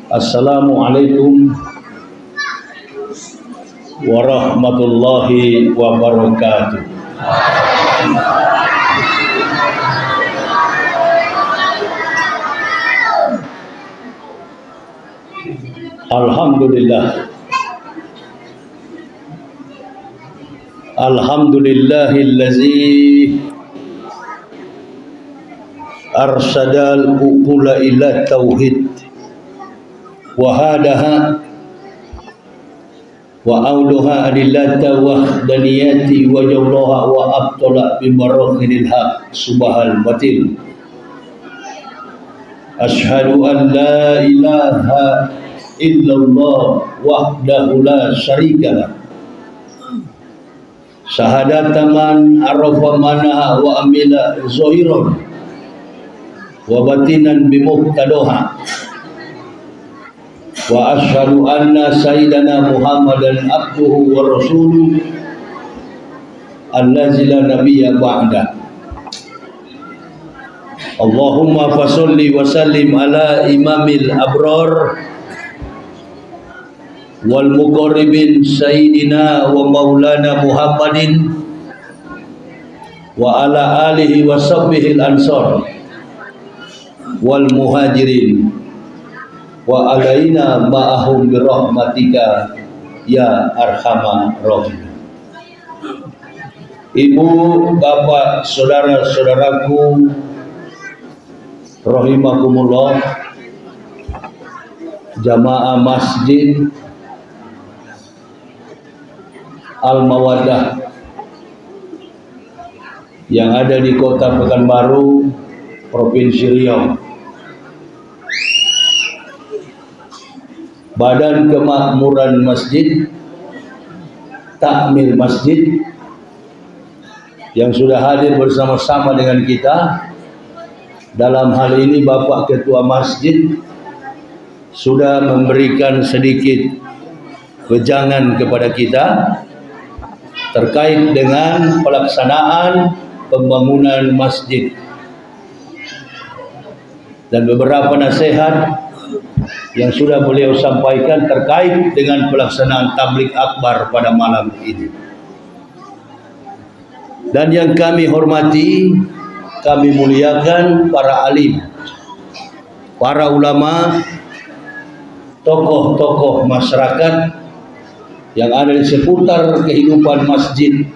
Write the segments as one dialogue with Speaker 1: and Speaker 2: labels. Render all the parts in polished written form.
Speaker 1: Assalamualaikum warahmatullahi wabarakatuh. Alhamdulillah. Alhamdulillahillazi arsadal uqula ila tauhid wa hadaha wa awluha adillata wahdaniyati wa jawlaha wa abtala bi barakhil haq subhal batil. Ashhadu an la ilaha illallah wahdahu la syarikalah. Syahadatan arafa manaha wa amila zahiran wa batinan bimuqtadaha. Wa ashhadu anna sayyidana Muhammadan abduhu wa rasuluhu allazi la nabiyya ba'da. Allahumma fasalli wa sallim ala imamil abrar wal muqarribin sayyidina wa maulana Muhammadin wa ala alihi wa sahbihi al-ansar wal muhajirin wa alaina ma'ahum birahmatika ya arhamar rahimin. Ibu, bapak, saudara-saudaraku rahimakumullah, jamaah masjid Al-Mawaddah yang ada di Kota Pekanbaru, Provinsi Riau. Badan Kemakmuran Masjid, Takmir Masjid yang sudah hadir bersama-sama dengan kita. Dalam hal ini Bapak Ketua Masjid sudah memberikan sedikit wejangan kepada kita terkait dengan pelaksanaan pembangunan masjid dan beberapa nasihat yang sudah beliau sampaikan terkait dengan pelaksanaan tabligh akbar pada malam ini. Dan yang kami hormati, kami muliakan para alim, para ulama, tokoh-tokoh masyarakat yang ada di seputar kehidupan masjid,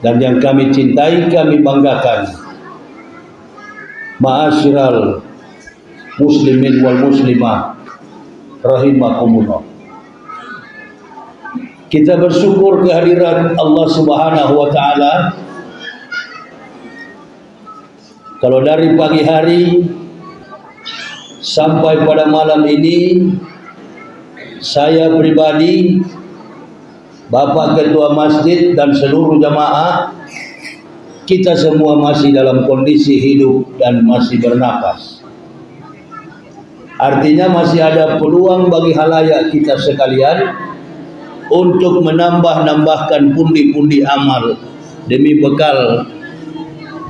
Speaker 1: dan yang kami cintai, kami banggakan. Ma'asyiral muslimin wal muslimah rahimakumullah. Kita bersyukur kehadiran Allah Subhanahu wa taala. Kalau dari pagi hari sampai pada malam ini, saya pribadi, Bapak Ketua Masjid dan seluruh jamaah, kita semua masih dalam kondisi hidup dan masih bernapas. Artinya masih ada peluang bagi halayak kita sekalian untuk menambahkan pundi-pundi amal demi bekal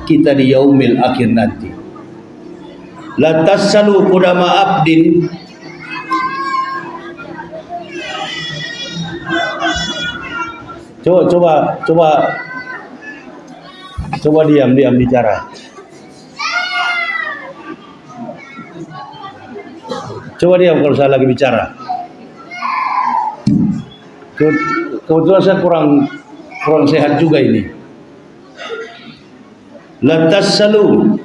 Speaker 1: kita di yaumil akhir nanti. La tasalu qudama abdin Coba diam bicara. Coba diam kalau saya lagi bicara. Kebetulan saya kurang sehat juga ini. La tasalu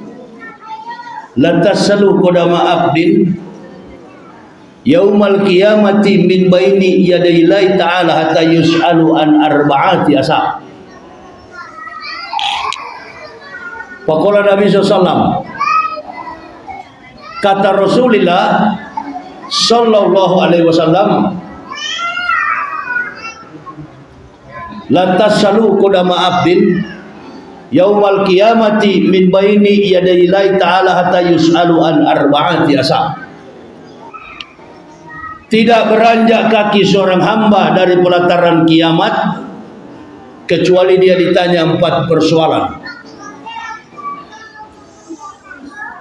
Speaker 1: qadama abdin yaumal qiyamati min baini yadayillahi ta'ala hatta yus'alu an arba'ati asab. Faqala Nabi SAW, kata Rasulullah sallallahu alaihi wasallam, la tasalu qadama abdin yaumal qiyamati min baini yadayillahi ta'ala hatta yus'alu an arba'ati asab. Tidak beranjak kaki seorang hamba dari pelataran kiamat kecuali dia ditanya 4 persoalan.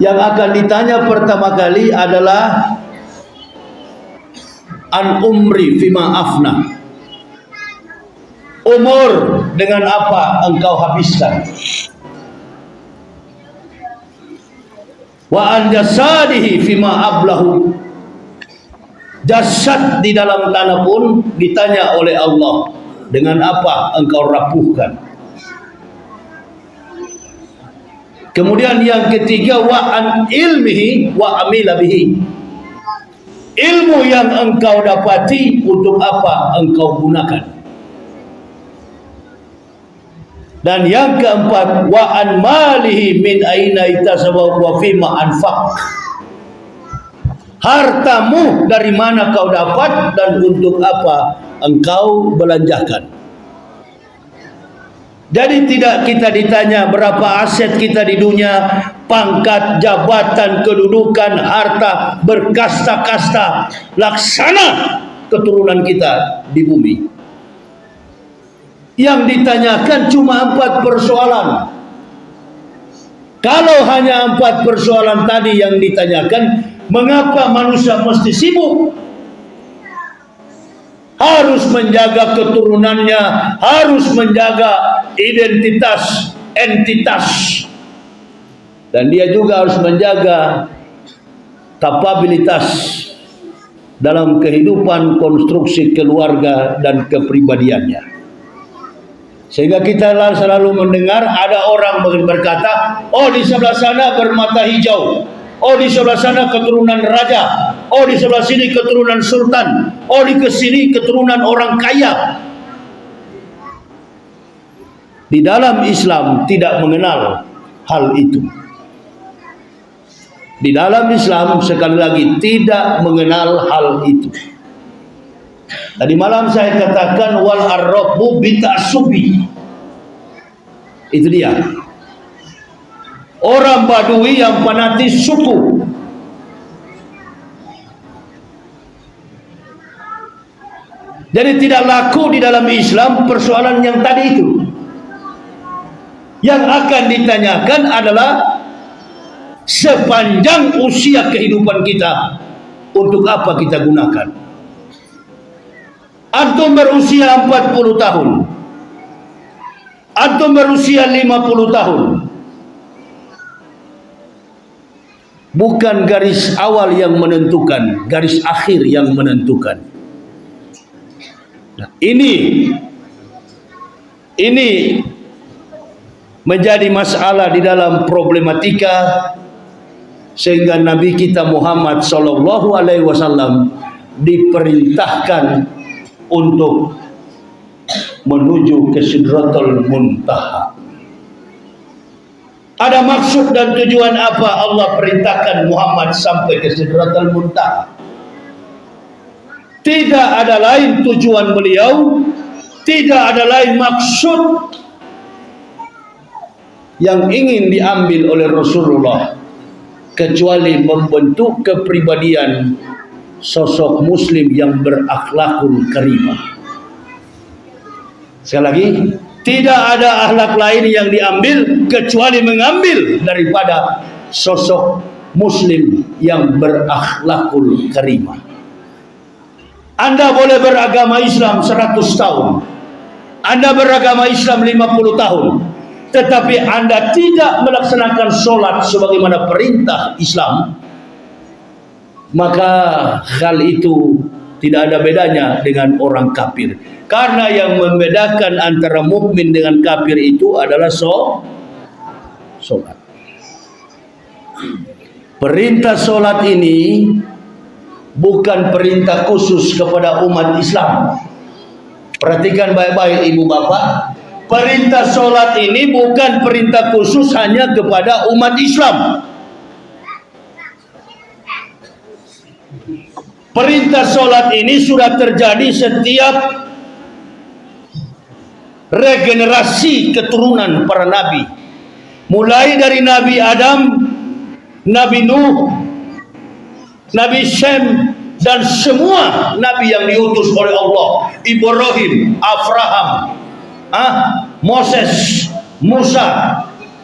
Speaker 1: yang akan ditanya pertama kali adalah an umri fima afna. Umur dengan apa engkau habiskan. Wa an jasadihi fima ablahu. Jasad di dalam tanah pun ditanya oleh Allah, dengan apa engkau rapuhkan. Kemudian yang ketiga, wa an ilmihi wa amila bihi. Ilmu yang engkau dapati untuk apa engkau gunakan. Dan yang keempat, wa an malihi min aina itasaba wa fima anfaq. Hartamu dari mana kau dapat dan untuk apa engkau belanjakan. Jadi tidak kita ditanya berapa aset kita di dunia, pangkat, jabatan, kedudukan, harta, berkasta-kasta, laksana keturunan kita di bumi. Yang ditanyakan cuma 4 persoalan. Kalau hanya 4 persoalan tadi yang ditanyakan, mengapa manusia mesti sibuk? Harus menjaga keturunannya, harus menjaga identitas, entitas. Dan dia juga harus menjaga kapabilitas dalam kehidupan konstruksi keluarga dan kepribadiannya. Sehingga kita selalu mendengar ada orang berkata, oh di sebelah sana bermata hijau, oh di sebelah sana keturunan raja, oh di sebelah sini keturunan sultan, oh di sini keturunan orang kaya. Di dalam Islam tidak mengenal hal itu. Di dalam Islam sekali lagi tidak mengenal hal itu. Tadi malam saya katakan wal arrabu bita'subi. Itu dia. Orang Badui yang fanatis suku. Jadi tidak laku di dalam Islam persoalan yang tadi itu. Yang akan ditanyakan adalah sepanjang usia kehidupan kita, untuk apa kita gunakan. Antum berusia 40 tahun, antum berusia 50 tahun, bukan garis awal yang menentukan, garis akhir yang menentukan. Nah, ini menjadi masalah di dalam problematika, sehingga Nabi kita Muhammad sallallahu alaihi wasallam diperintahkan untuk menuju ke Sidratul Muntaha. Ada maksud dan tujuan apa Allah perintahkan Muhammad sampai ke Sidratul Muntaha? Tidak ada lain tujuan beliau, tidak ada lain maksud yang ingin diambil oleh Rasulullah, kecuali membentuk kepribadian sosok muslim yang berakhlakul karimah. Sekali lagi, tidak ada akhlak lain yang diambil kecuali mengambil daripada sosok muslim yang berakhlakul karimah. Anda boleh beragama Islam 100 tahun, Anda beragama Islam 50 tahun, tetapi Anda tidak melaksanakan sholat sebagaimana perintah Islam, maka hal itu tidak ada bedanya dengan orang kafir. Karena yang membedakan antara mukmin dengan kafir itu adalah sholat. Perintah sholat ini bukan perintah khusus kepada umat Islam. Perhatikan baik-baik ibu bapak, perintah sholat ini bukan perintah khusus hanya kepada umat Islam. Perintah sholat ini sudah terjadi setiap regenerasi keturunan para nabi, mulai dari Nabi Adam, Nabi Nuh, Nabi Shem, dan semua nabi yang diutus oleh Allah, Ibrahim, Abraham, Moses, Musa,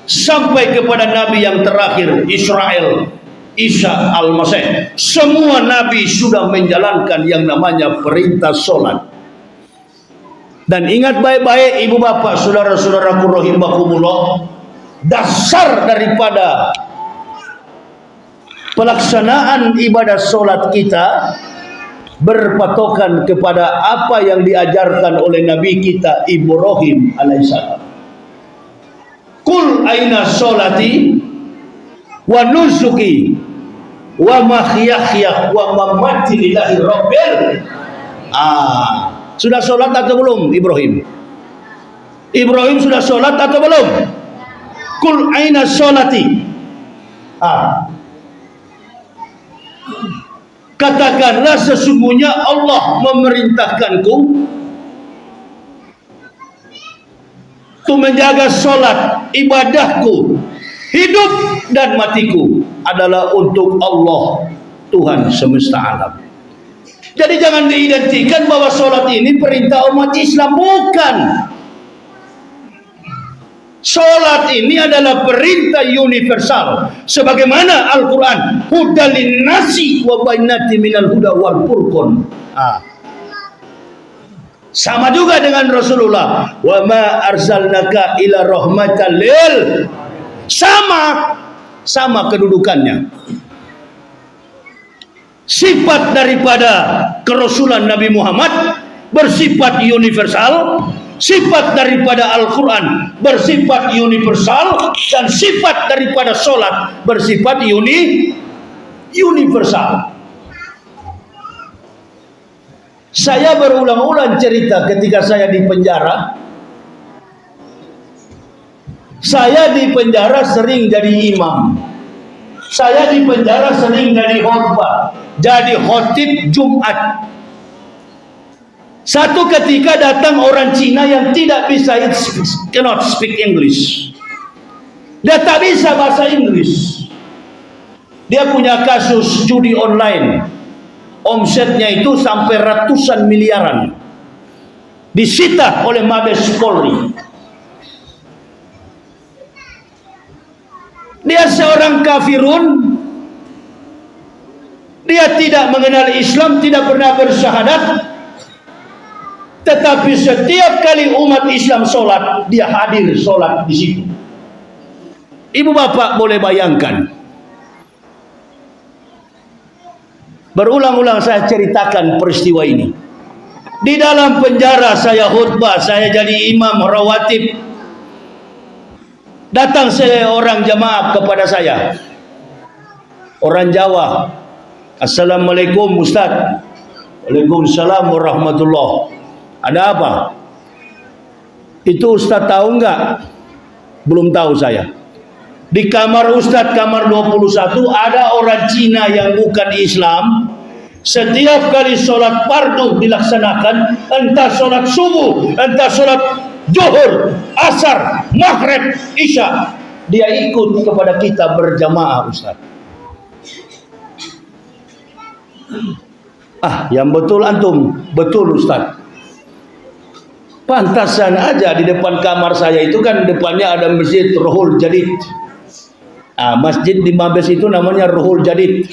Speaker 1: sampai kepada Nabi yang terakhir Israel, Isa al-Masih, semua Nabi sudah menjalankan yang namanya perintah solat. Dan ingat baik-baik ibu bapak, saudara-saudaraku rahimakumullah, dasar daripada pelaksanaan ibadah solat kita berpatokan kepada apa yang diajarkan oleh Nabi kita Ibrahim alaihissalam. Qul aina solati wa nusuki wa mahyaya wa mamati lillahi rabbil. Sudah solat atau belum Ibrahim? Ibrahim sudah solat atau belum? Qul aina solati. Katakanlah sesungguhnya Allah memerintahkanku untuk menjaga solat, ibadahku, hidup dan matiku adalah untuk Allah, Tuhan semesta alam. Jadi jangan diidentikan bahwa solat ini perintah umat Islam, bukan. Solat ini adalah perintah universal, sebagaimana Al-Quran hudal linnasi wa bainati minal huda wal furqan. Sama juga dengan Rasulullah, wa ma arsalnaka ila rahmatan lil. Sama kedudukannya. Sifat daripada kerasulan Nabi Muhammad bersifat universal, sifat daripada Al-Quran bersifat universal, dan sifat daripada solat bersifat universal. Saya berulang-ulang cerita ketika saya di penjara. Saya di penjara sering jadi imam. Saya di penjara sering jadi khotbah, jadi khotib Jumat. Satu ketika datang orang Cina yang tidak bisa, cannot speak English. Dia tak bisa bahasa Inggris. Dia punya kasus judi online. Omsetnya itu sampai ratusan miliaran. Disita oleh Mabes Polri. Dia seorang kafirun. Dia tidak mengenal Islam, tidak pernah bersyahadat. Tetapi setiap kali umat Islam sholat, dia hadir sholat di situ. Ibu bapak boleh bayangkan. Berulang-ulang saya ceritakan peristiwa ini. Di dalam penjara saya khutbah, saya jadi imam rawatib. Datang seorang jamaah kepada saya, orang Jawa. Assalamualaikum Ustaz. Waalaikumsalam warahmatullah. Ada apa? Itu Ustaz tahu enggak? Belum tahu saya. Di kamar Ustaz, kamar 21, ada orang Cina yang bukan Islam. Setiap kali sholat fardu dilaksanakan, entah sholat subuh, entah sholat zuhur, asar, maghrib, isya, dia ikut kepada kita berjamaah Ustaz. Yang betul antum, betul Ustaz. Pantasan aja di depan kamar saya itu kan depannya ada masjid Ruhul Jadid. Masjid di Mabes itu namanya Ruhul Jadid.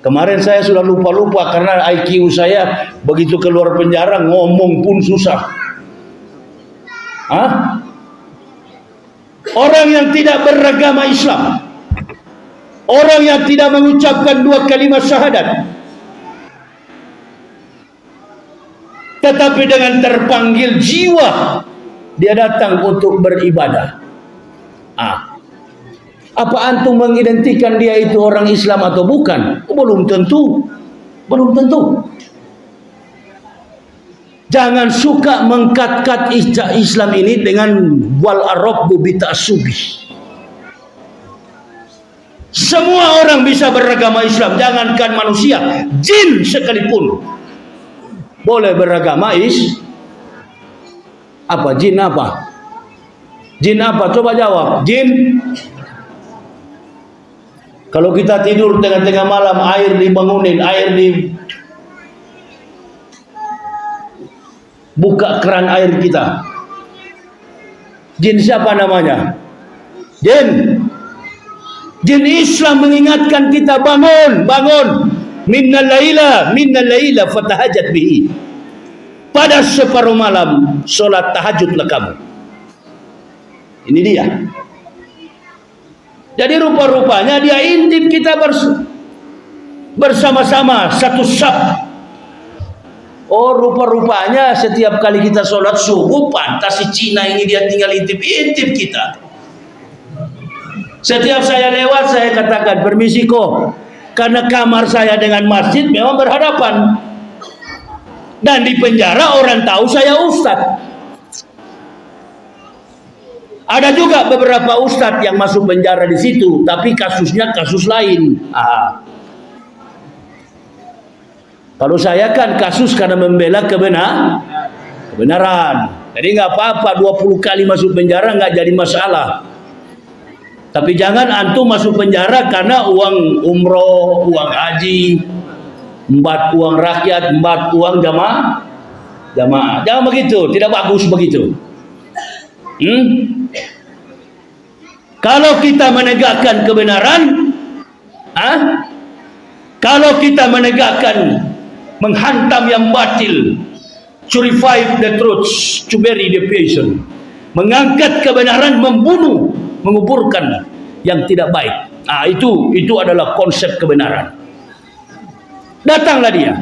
Speaker 1: Kemarin saya sudah lupa-lupa karena IQ saya begitu keluar penjara ngomong pun susah. Orang yang tidak beragama Islam, orang yang tidak mengucapkan dua kalimat syahadat, tetapi dengan terpanggil jiwa dia datang untuk beribadah. Apa antum mengidentikan dia itu orang Islam atau bukan? Belum tentu. Belum tentu. Jangan suka mengkat-kat Islam ini dengan wal arabbu bita'assubi. Semua orang bisa beragama Islam, jangankan manusia, jin sekalipun boleh beragama apa? Jin apa? Jin apa? Coba jawab. Jin. Kalau kita tidur tengah-tengah malam, air dibangunin, air di buka keran air kita. Jin siapa namanya? Jin Islam mengingatkan kita, bangun. Minnal laila fatahajat bihi. Pada separuh malam solat tahajudlah kamu. Ini dia. Jadi rupa-rupanya dia intip kita bersama-sama satu saf. Oh, rupa-rupanya setiap kali kita sholat subuh, pantas si Cina ini dia tinggal intip-intip kita. Setiap saya lewat, saya katakan, permisi kok, karena kamar saya dengan masjid memang berhadapan. Dan di penjara orang tahu saya ustadz. Ada juga beberapa ustadz yang masuk penjara di situ, tapi kasusnya kasus lain. Kalau saya kan kasus karena membela kebenaran. Jadi nggak apa-apa 20 kali masuk penjara nggak jadi masalah. Tapi jangan antum masuk penjara karena uang umroh, uang haji, embat uang rakyat, embat uang jamaah. Jangan begitu, tidak bagus begitu. Kalau kita menegakkan kebenaran, kalau kita menegakkan, menghantam yang batil, to revive the truth, to bury the patient, mengangkat kebenaran, membunuh, menguburkan yang tidak baik. Itu adalah konsep kebenaran. Datanglah dia.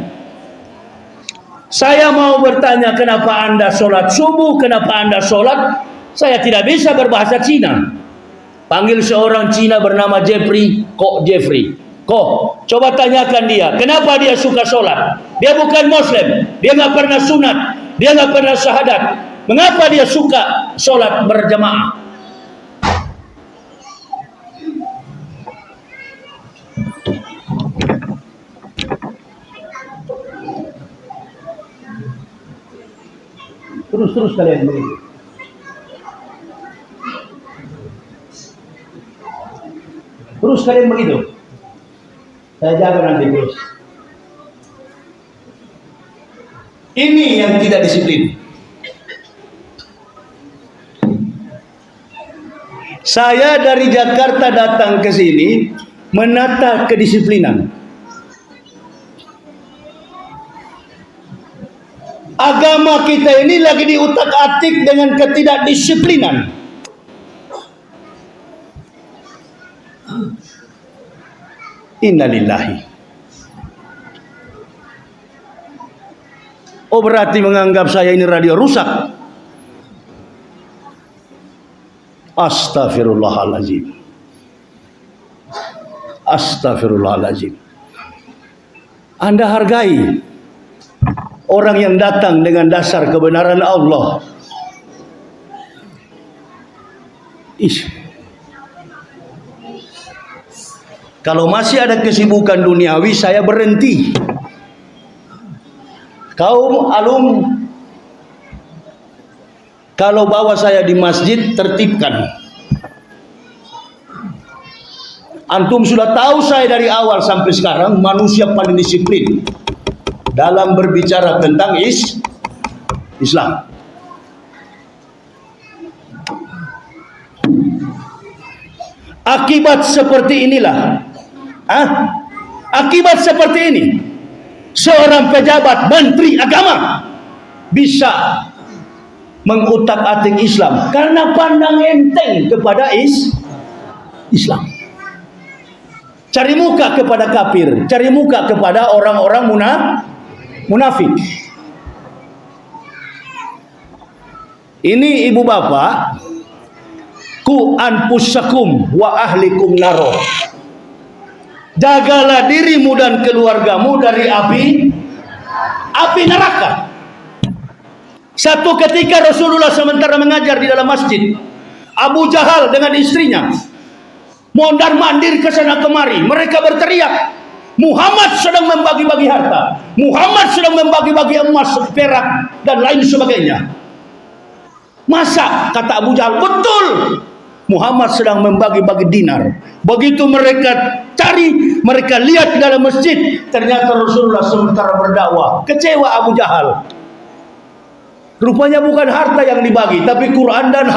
Speaker 1: Saya mau bertanya, kenapa Anda sholat subuh, kenapa Anda sholat? Saya tidak bisa berbahasa Cina. Panggil seorang Cina bernama Jeffrey. Coba tanyakan dia, kenapa dia suka sholat? Dia bukan Muslim, dia nggak pernah sunat, dia nggak pernah syahadat. Mengapa dia suka sholat berjamaah? Terus kalian begitu. Terus kalian begitu. Saya jaga nanti terus. Ini yang tidak disiplin. Saya dari Jakarta datang ke sini menata kedisiplinan. Agama kita ini lagi diutak-atik dengan ketidakdisiplinan. Innalillahi. Oh, berarti menganggap saya ini radio rusak. Astaghfirullahaladzim. Astaghfirullahaladzim. Anda hargai orang yang datang dengan dasar kebenaran Allah. Kalau masih ada kesibukan duniawi, saya berhenti. Kaum alum, kalau bawa saya di masjid, tertibkan. Antum sudah tahu saya dari awal sampai sekarang manusia paling disiplin dalam berbicara tentang Islam. Akibat seperti inilah, akibat seperti ini, seorang pejabat menteri agama bisa mengutak-atik Islam karena pandang enteng kepada Islam. Cari muka kepada kafir, cari muka kepada orang-orang munafik. Ini ibu bapak, ku anfusakum wa ahlikum naro. Jagalah dirimu dan keluargamu dari api neraka. Satu ketika Rasulullah sementara mengajar di dalam masjid, Abu Jahal dengan istrinya mondar-mandir ke sana kemari. Mereka berteriak, Muhammad sedang membagi-bagi harta, Muhammad sedang membagi-bagi emas, perak dan lain sebagainya. Masa? Kata Abu Jahal, betul, Muhammad sedang membagi-bagi dinar. Begitu mereka cari, mereka lihat di dalam masjid, ternyata Rasulullah sementara berdakwah. Kecewa Abu Jahal. Rupanya bukan harta yang dibagi, tapi Quran dan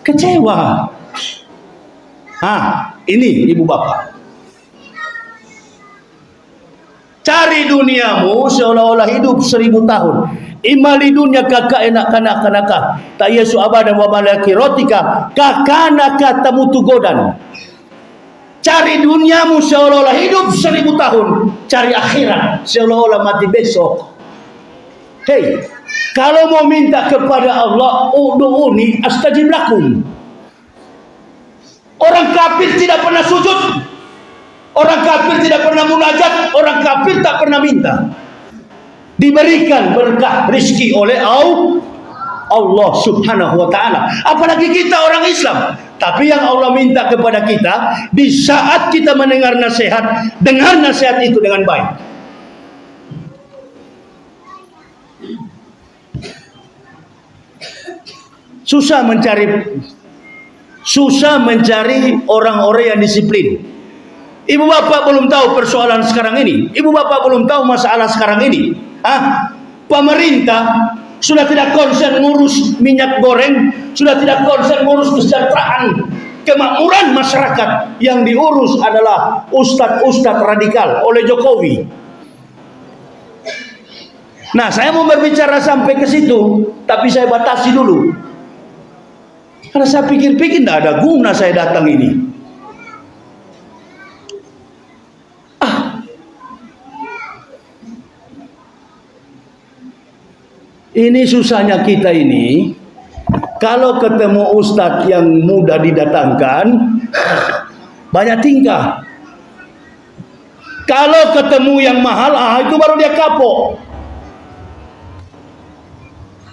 Speaker 1: kecewa. Ini ibu bapak. Cari duniamu seolah-olah hidup 1000 tahun. Imali dunia kakak enak kanak-kanaka. Tak yesu abada wa malaki rotika. Kakanaka tamutu godan. Cari duniamu seolah-olah hidup 1000 tahun. Cari akhirat seolah-olah mati besok. Hei, kalau mau minta kepada Allah, ud'uni astajib lakum. Orang kafir tidak pernah sujud. Orang kafir tidak pernah munajat. Orang kafir tak pernah minta. Diberikan berkah rizki oleh Allah subhanahu wa ta'ala. Apalagi kita orang Islam. Tapi yang Allah minta kepada kita, di saat kita mendengar nasihat, dengar nasihat itu dengan baik. Susah mencari orang-orang yang disiplin. Ibu bapak belum tahu persoalan sekarang ini. Ibu bapak belum tahu masalah sekarang ini. Pemerintah sudah tidak konsen ngurus minyak goreng, sudah tidak konsen ngurus kesejahteraan, kemakmuran masyarakat. Yang diurus adalah ustadz-ustadz radikal oleh Jokowi. Nah, saya mau berbicara sampai ke situ, tapi saya batasi dulu. Karena saya pikir-pikir tidak ada guna saya datang ini. Ini susahnya kita ini. Kalau ketemu ustadz yang mudah didatangkan, banyak tingkah. Kalau ketemu yang mahal, itu baru dia kapok.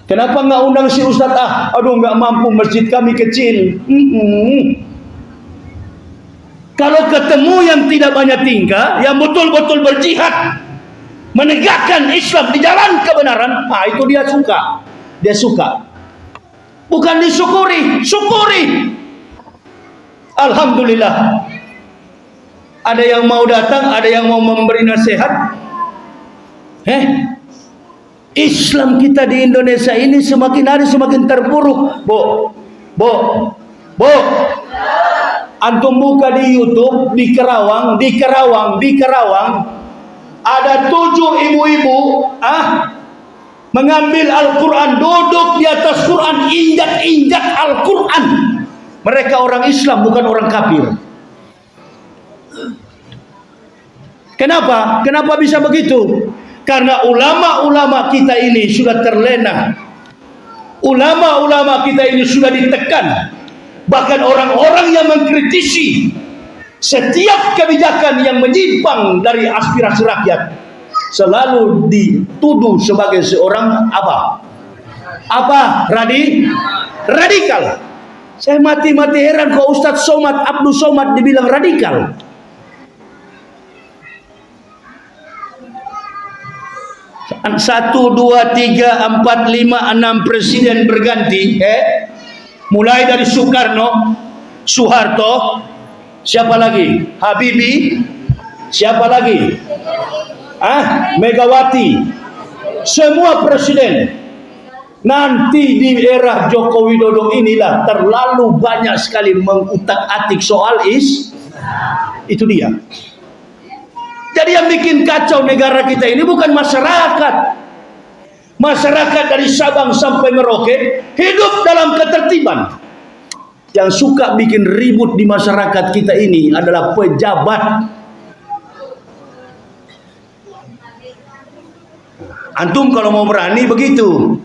Speaker 1: Kenapa nggak undang si ustadz? Aduh, nggak mampu, masjid kami kecil. Kalau ketemu yang tidak banyak tingkah, yang betul-betul berjihad, menegakkan Islam di jalan kebenaran, itu dia suka. Dia suka. Bukan disyukuri, syukuri. Alhamdulillah. Ada yang mau datang, ada yang mau memberi nasihat. Islam kita di Indonesia ini semakin hari semakin terpuruk. Bo. Antum buka di YouTube di Kerawang. Ada 7 ibu-ibu mengambil Al-Quran, duduk di atas Quran, injak-injak Al-Quran. Mereka orang Islam, bukan orang kafir. Kenapa? Kenapa bisa begitu? Karena ulama-ulama kita ini sudah terlena. Ulama-ulama kita ini sudah ditekan. Bahkan orang-orang yang mengkritisi setiap kebijakan yang menyimpang dari aspirasi rakyat selalu dituduh sebagai seorang radikal. Saya mati-mati heran kok Ustadz Abdul Somad dibilang radikal. Satu, dua, tiga, empat, lima, 6 presiden berganti. Mulai dari Soeharto, siapa lagi? Habibie, siapa lagi? Megawati. Semua presiden. Nanti di era Joko Widodo inilah terlalu banyak sekali mengutak-atik soal itu dia. Jadi yang bikin kacau negara kita ini bukan masyarakat. Masyarakat dari Sabang sampai Merauke hidup dalam ketertiban. Yang suka bikin ribut di masyarakat kita ini adalah pejabat. Antum kalau mau berani begitu.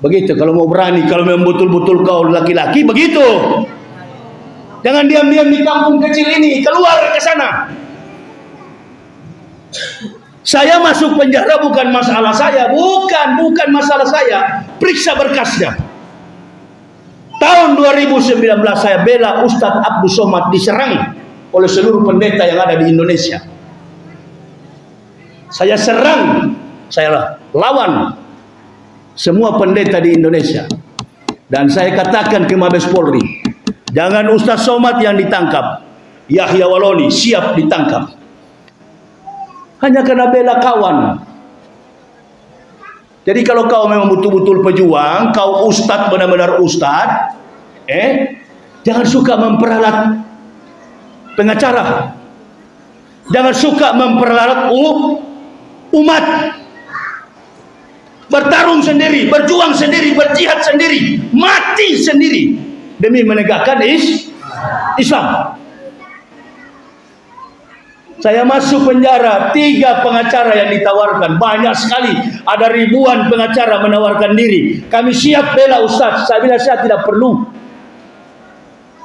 Speaker 1: Begitu kalau mau berani, kalau memang betul-betul kau laki-laki begitu. Jangan diam-diam di kampung kecil ini, keluar ke sana. Saya masuk penjara bukan masalah saya, bukan masalah saya. Periksa berkasnya. Tahun 2019 saya bela Ustadz Abdul Somad diserang oleh seluruh pendeta yang ada di Indonesia. Saya serang, saya lawan semua pendeta di Indonesia. Dan saya katakan ke Mabes Polri, jangan Ustadz Somad yang ditangkap, Yahya Waloni siap ditangkap. Hanya karena bela kawan. Jadi kalau kau memang betul-betul pejuang, kau ustadz, benar-benar ustadz, Jangan suka memperalat pengacara. Jangan suka memperalat umat. Bertarung sendiri, berjuang sendiri, berjihad sendiri, mati sendiri demi menegakkan Islam. Saya masuk penjara, 3 pengacara yang ditawarkan, banyak sekali, ada ribuan pengacara menawarkan diri. Kami siap bela Ustaz. Saya bilang saya tidak perlu.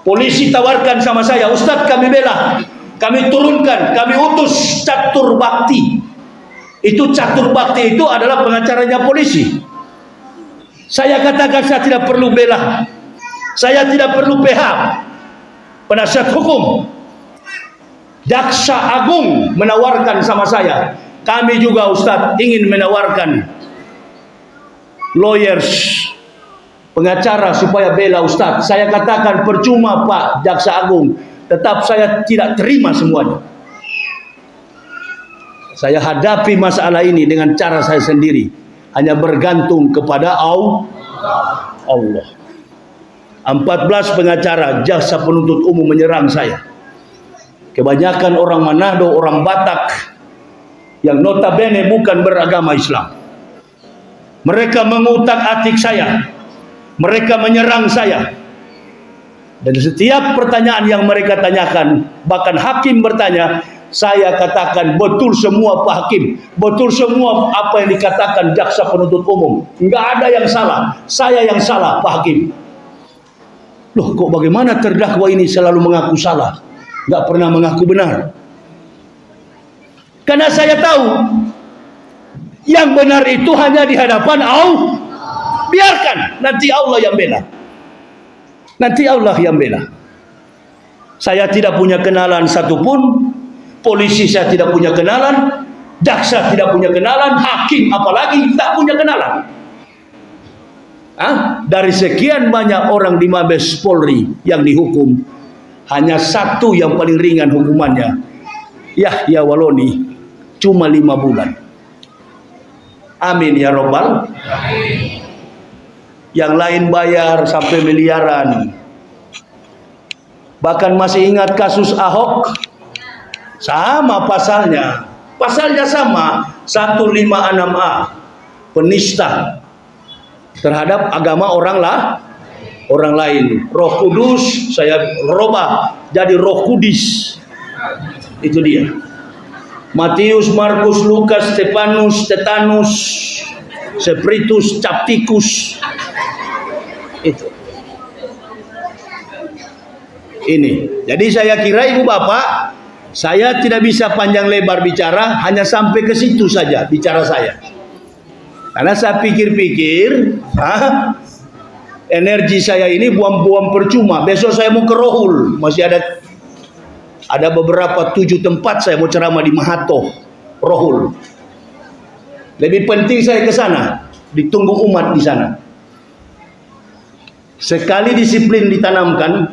Speaker 1: Polisi tawarkan sama saya, Ustaz kami bela, kami turunkan, kami utus catur bakti. Itu catur bakti itu adalah pengacaranya polisi. Saya katakan saya tidak perlu bela, saya tidak perlu PH, penasihat hukum. Jaksa Agung menawarkan sama saya, kami juga Ustaz ingin menawarkan lawyers, pengacara supaya bela Ustaz. Saya katakan percuma Pak Jaksa Agung, tetap saya tidak terima semuanya. Saya hadapi masalah ini dengan cara saya sendiri, hanya bergantung kepada Allah. 14 pengacara jaksa penuntut umum menyerang saya. Kebanyakan orang Manado, orang Batak yang notabene bukan beragama Islam. Mereka mengutak-atik saya, mereka menyerang saya. Dan setiap pertanyaan yang mereka tanyakan, bahkan hakim bertanya, saya katakan betul semua Pak Hakim, betul semua apa yang dikatakan jaksa penuntut umum, enggak ada yang salah, saya yang salah Pak Hakim. Loh, kok bagaimana terdakwa ini selalu mengaku salah, enggak pernah mengaku benar? Karena saya tahu yang benar itu hanya di hadapan Allah. Biarkan nanti Allah yang bela. Nanti Allah yang bela. Saya tidak punya kenalan satupun, polisi saya tidak punya kenalan, jaksa tidak punya kenalan, hakim apalagi tak punya kenalan. Dari sekian banyak orang di Mabes Polri yang dihukum, hanya 1 yang paling ringan hukumannya, Yahya Waloni, cuma 5 bulan. Amin ya Rabbal. Yang lain bayar sampai miliaran. Bahkan masih ingat kasus Ahok, sama pasalnya. Pasalnya sama, 156A, penista terhadap agama orang lain. Roh Kudus saya robah jadi Roh Kudis. Itu dia. Matius, Markus, Lukas, Stefanus, Stetanus, Spiritus, Capticus. Itu. Ini. Jadi saya kira Ibu Bapak, saya tidak bisa panjang lebar bicara, hanya sampai ke situ saja bicara saya. Karena saya pikir-pikir, energi saya ini buang-buang percuma. Besok saya mau ke Rohul, masih ada beberapa 7 tempat saya mau ceramah di Mahato, Rohul. Lebih penting saya ke sana, ditunggu umat di sana. Sekali disiplin ditanamkan,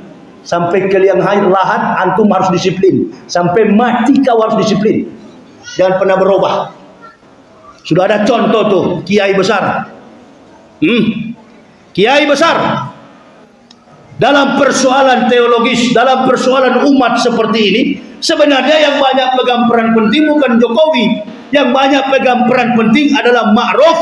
Speaker 1: sampai ke liang lahat antum harus disiplin, sampai mati kau harus disiplin, jangan pernah berubah. Sudah ada contoh tuh, kiai besar, kiai besar dalam persoalan teologis, dalam persoalan umat seperti ini. Sebenarnya yang banyak pegang peran penting bukan Jokowi, yang banyak pegang peran penting adalah Ma'ruf.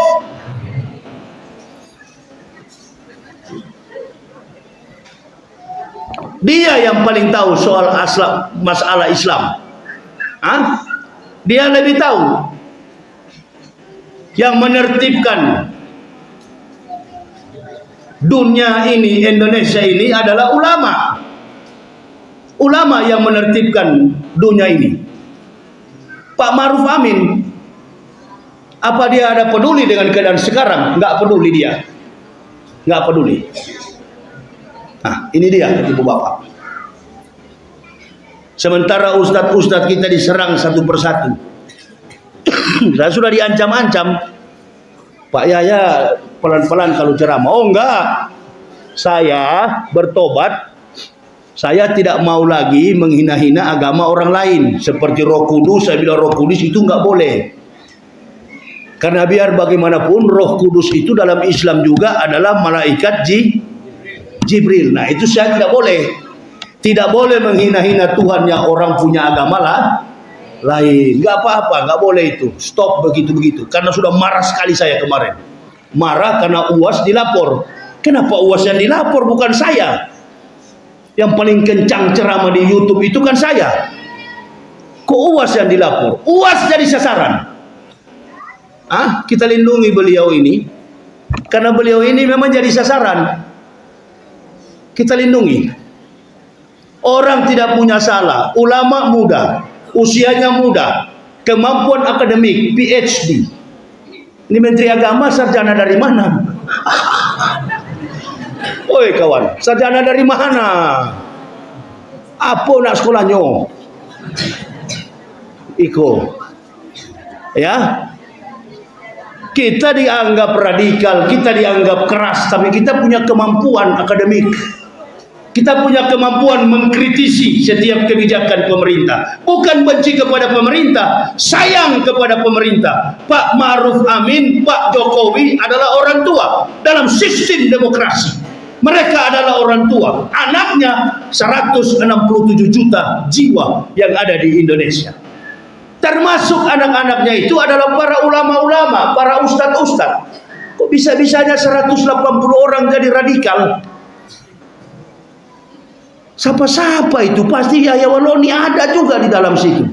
Speaker 1: Dia yang paling tahu soal masalah Islam. Dia lebih tahu. Yang menertibkan dunia ini, Indonesia ini adalah ulama. Ulama yang menertibkan dunia ini. Pak Ma'ruf Amin, apa dia ada peduli dengan keadaan sekarang? Enggak peduli dia. Enggak peduli. Nah, ini dia Ibu Bapak. Sementara ustadz-ustadz kita diserang satu persatu. Saya sudah diancam-ancam, Pak Yahya pelan-pelan kalau ceramah. Oh enggak, saya bertobat. Saya tidak mau lagi menghina-hina agama orang lain. Seperti Roh Kudus, saya bilang Roh Kudus itu enggak boleh. Karena biar bagaimanapun Roh Kudus itu dalam Islam juga adalah malaikat Jibril. Nah itu saya tidak boleh. Tidak boleh menghina-hina Tuhan yang orang punya agama lah lain. Nggak apa-apa, nggak boleh itu. Stop begitu-begitu. Karena sudah marah sekali saya kemarin. Marah karena UAS dilapor. Kenapa UAS yang dilapor bukan saya? Yang paling kencang ceramah di YouTube itu kan saya. Kok UAS yang dilapor? UAS jadi sasaran. Kita lindungi beliau ini. Karena beliau ini memang jadi sasaran. Kita lindungi. Orang tidak punya salah, ulama muda, usianya muda, kemampuan akademik, PhD. Ini Menteri Agama sarjana dari mana? Oi kawan, sarjana dari mana? Apa nak sekolahnya? Iko. Ya. Kita dianggap radikal, kita dianggap keras, tapi kita punya kemampuan akademik. Kita punya kemampuan mengkritisi setiap kebijakan pemerintah. Bukan benci kepada pemerintah, sayang kepada pemerintah. Pak Ma'ruf Amin, Pak Jokowi adalah orang tua dalam sistem demokrasi. Mereka adalah orang tua. Anaknya 167 juta jiwa yang ada di Indonesia. Termasuk anak-anaknya itu adalah para ulama-ulama, para ustadz-ustadz. Kok bisa-bisanya 180 orang jadi radikal? Siapa-siapa itu? Pasti Yahya Waloni ada juga di dalam situ.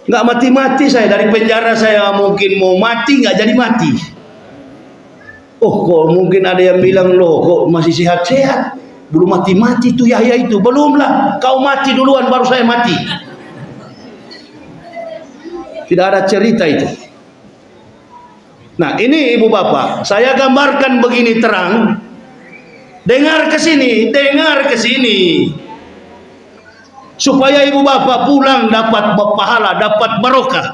Speaker 1: Nggak mati-mati saya. Dari penjara saya mungkin mau mati, nggak jadi mati. Oh, kok mungkin ada yang bilang, loh kok masih sehat-sehat, belum mati-mati tuh Yahya itu. Belumlah, kau mati duluan baru saya mati. Tidak ada cerita itu. Nah ini ibu bapak, saya gambarkan begini terang. Dengar ke sini, dengar ke sini. Supaya ibu bapak pulang dapat pahala, dapat barokah.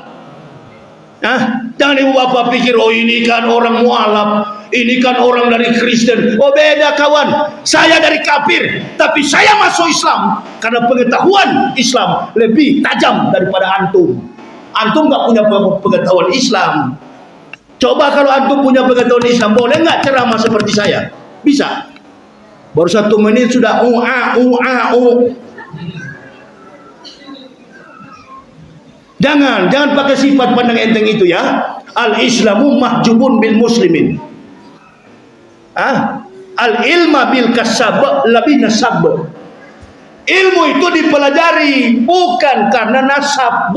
Speaker 1: Jangan ibu bapak pikir, oh ini kan orang mualaf, ini kan orang dari Kristen. Oh beda kawan, saya dari kafir, tapi saya masuk Islam karena pengetahuan Islam lebih tajam daripada antum. Antum nggak punya pengetahuan Islam. Coba kalau antum punya pengetahuan Islam, boleh nggak ceramah seperti saya? Bisa. Baru 1 menit sudah Jangan pakai sifat pandang enteng itu ya. Al-Islamu mahjubun bil muslimin. Al-ilma bil kasab lebih nasab. Ilmu itu dipelajari bukan karena nasab,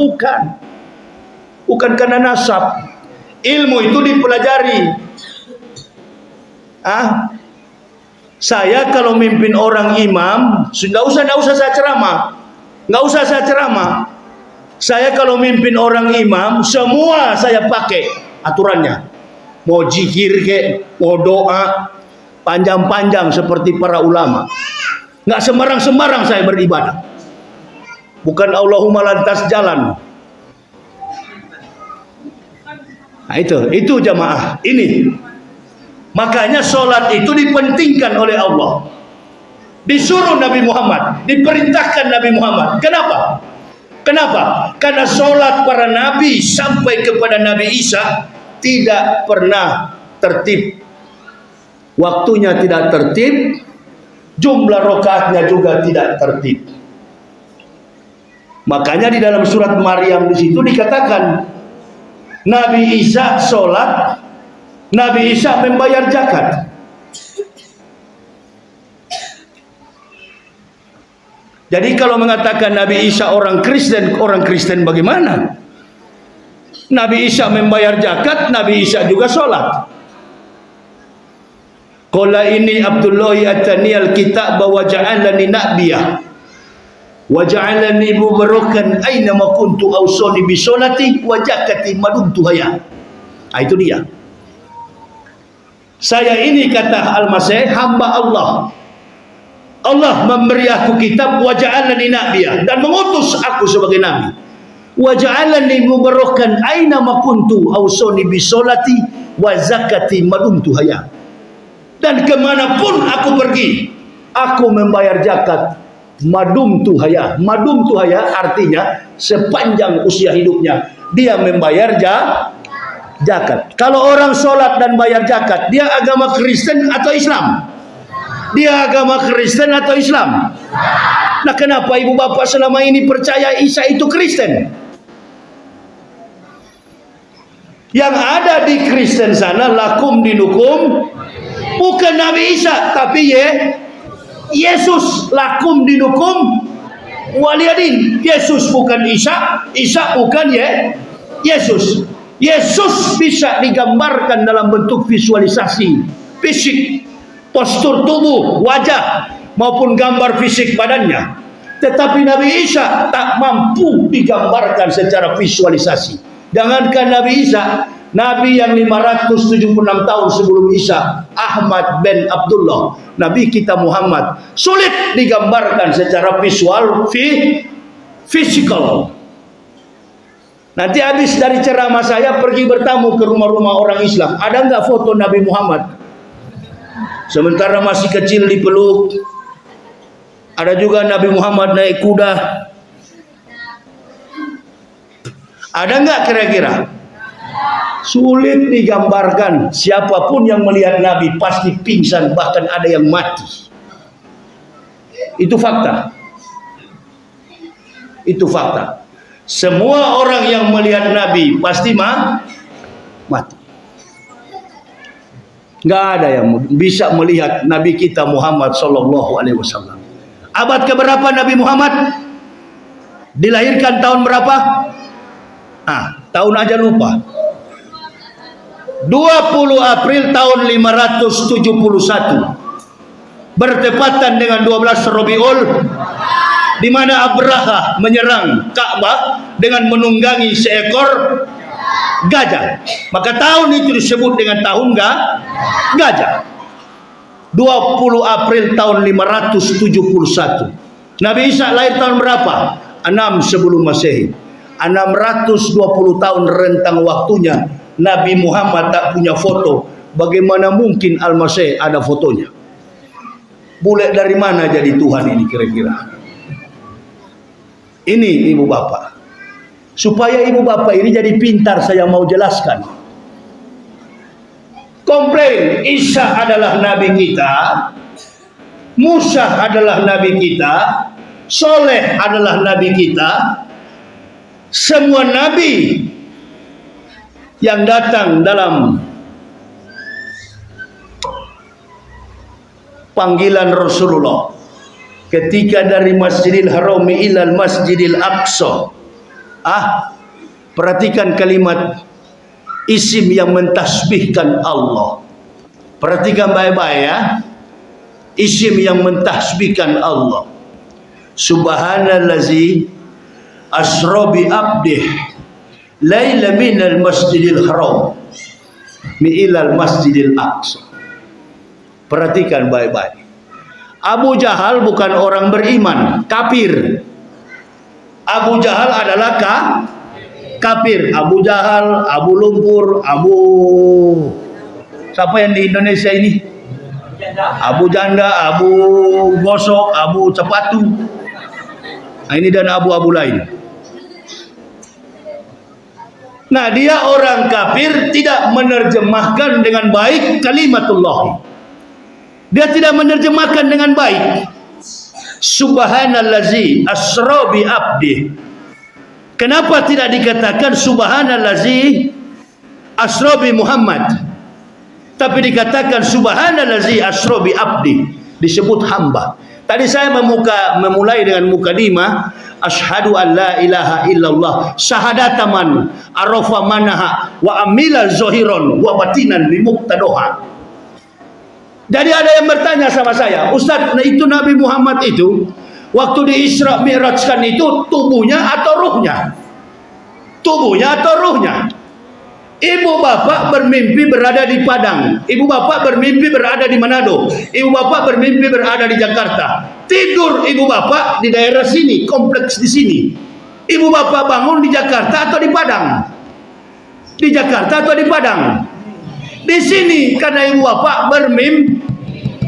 Speaker 1: bukan karena nasab. Ilmu itu dipelajari. Saya kalau mimpin orang imam, nggak usah saya ceramah, Saya kalau mimpin orang imam, semua saya pakai aturannya. Mau zikir mau doa, panjang-panjang seperti para ulama. Nggak sembarang-sembarang saya beribadah. Bukan Allahumma lantas jalan. Nah itu jamaah ini. Makanya sholat itu dipentingkan oleh Allah. Disuruh Nabi Muhammad, diperintahkan Nabi Muhammad. Kenapa? Karena sholat para nabi sampai kepada Nabi Isa tidak pernah tertib. Waktunya tidak tertib, jumlah rakaatnya juga tidak tertib. Makanya di dalam surat Maryam di situ dikatakan Nabi Isa sholat, Nabi Isa membayar zakat. Jadi kalau mengatakan Nabi Isa orang Kristen bagaimana? Nabi Isa membayar zakat, Nabi Isa juga sholat. Qala inni Abdullahi atani al-kitab wa ja'alani nabiyah wa ja'alani mubarakan aina ma kuntu awsani bi sholati wa zakati madumtu hayya. Itu dia. Saya ini kata Al-Masih hamba Allah. Allah memberi aku kitab wa ja'alani nabiyah dan mengutus aku sebagai nabi. Wa ja'alani mubarakan aina ma kuntu awsani bi sholati wa zakati madumtu hayya. Dan kemanapun aku pergi, aku membayar zakat. Madum tuhaya. Madum tuhaya artinya sepanjang usia hidupnya dia membayar Zakat. Kalau orang sholat dan bayar zakat, dia agama Kristen atau Islam? Dia agama Kristen atau Islam? Nah, kenapa ibu bapak selama ini percaya Isa itu Kristen? Yang ada di Kristen sana, lakum dinukum, bukan Nabi Isa, tapi Yesus. Lakum dinukum waliyadin. Yesus bukan Isa, Isa bukan Yesus. Yesus bisa digambarkan dalam bentuk visualisasi fisik, postur tubuh, wajah, maupun gambar fisik badannya. Tetapi Nabi Isa tak mampu digambarkan secara visualisasi. Jangankan Nabi Isa, Nabi yang 576 tahun sebelum Isa, Ahmad bin Abdullah, Nabi kita Muhammad, sulit digambarkan secara visual, physical. Nanti habis dari ceramah saya pergi bertamu ke rumah-rumah orang Islam. Ada nggak foto Nabi Muhammad? Sementara masih kecil dipeluk. Ada juga Nabi Muhammad naik kuda. Ada nggak kira-kira? Sulit digambarkan. Siapapun yang melihat Nabi pasti pingsan, bahkan ada yang mati. Itu fakta. Itu fakta. Semua orang yang melihat Nabi pasti mati. Nggak ada yang bisa melihat Nabi kita Muhammad Sallallahu Alaihi Wasallam. Abad keberapa Nabi Muhammad? Dilahirkan tahun berapa? Tahun aja lupa. 20 April tahun 571. Bertepatan dengan 12 Rabiul, di mana Abraha menyerang Ka'bah dengan menunggangi seekor gajah. Maka tahun itu disebut dengan tahun gajah. 20 April tahun 571. Nabi Isa lahir tahun berapa? 6 sebelum Masehi. 620 tahun rentang waktunya. Nabi Muhammad tak punya foto. Bagaimana mungkin Al-Masih ada fotonya? Bule dari mana jadi Tuhan ini kira-kira? Ini ibu bapak. Supaya ibu bapak ini jadi pintar, saya mau jelaskan. Komplain Isa adalah nabi kita, Musa adalah nabi kita, Soleh adalah nabi kita. Semua nabi yang datang dalam panggilan Rasulullah ketika dari Masjidil Haram ilal Masjidil Aqsa. Perhatikan kalimat isim yang mentasbihkan Allah. Perhatikan baik-baik ya. Isim yang mentasbihkan Allah. Subhanallazi asra bi abdih laila minal Masjidil Haram ilal Masjidil Aqsa. Perhatikan baik-baik. Abu Jahal bukan orang beriman, kafir. Abu Jahal adalah kafir. Abu Jahal, Abu Lumpur, siapa yang di Indonesia ini? Abu Janda, Abu Gosok, Abu Cepatu. Nah, ini dan abu-abu lain. Nah, dia orang kafir, tidak menerjemahkan dengan baik kalimatullah. Dia tidak menerjemahkan dengan baik. Subhanallazi asra bi abdi. Kenapa tidak dikatakan subhanallazi asra bi Muhammad, tapi dikatakan subhanallazi asra bi abdi, disebut hamba. Tadi saya memulai dengan mukadimah, asyhadu an la ilaha illallah syahadataman arafa manaha wa amila zahiran wa batinan bi muqtadoha. Jadi ada yang bertanya sama saya, Ustaz, nah itu Nabi Muhammad itu waktu di Isra Mi'rajkan itu tubuhnya atau ruhnya? Tubuhnya atau ruhnya? Ibu bapak bermimpi berada di Padang, ibu bapak bermimpi berada di Manado, ibu bapak bermimpi berada di Jakarta. Tidur ibu bapak di daerah sini, kompleks di sini. Ibu bapak bangun di Jakarta atau di Padang? Di Jakarta atau di Padang? Di sini, karena ibu bapak